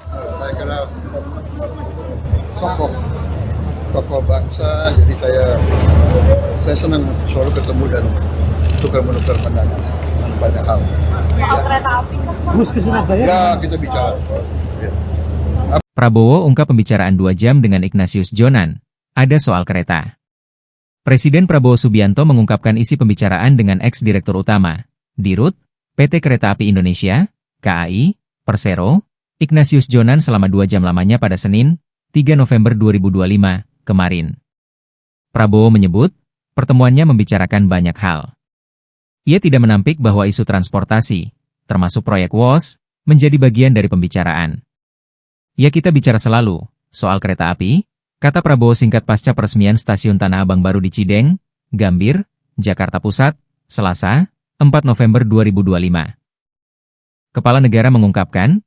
Saya kira tokoh tokoh bangsa, jadi saya senang selalu ketemu dan tukar menukar pandangan banyak hal. Soal kereta api kan Terus ke Surabaya. Ya kita bicara. Ya. Prabowo ungkap pembicaraan 2 jam dengan Ignatius Jonan. Ada soal kereta. Presiden Prabowo Subianto mengungkapkan isi pembicaraan dengan ex-direktur utama, Dirut, PT Kereta Api Indonesia, KAI, Persero, Ignatius Jonan selama 2 jam lamanya pada Senin, 3 November 2025, kemarin. Prabowo menyebut, pertemuannya membicarakan banyak hal. Ia tidak menampik bahwa isu transportasi, termasuk proyek WOS, menjadi bagian dari pembicaraan. Ya kita bicara selalu, soal kereta api, kata Prabowo singkat pasca peresmian stasiun Tanah Abang baru di Cideng, Gambir, Jakarta Pusat, Selasa, 4 November 2025. Kepala negara mengungkapkan,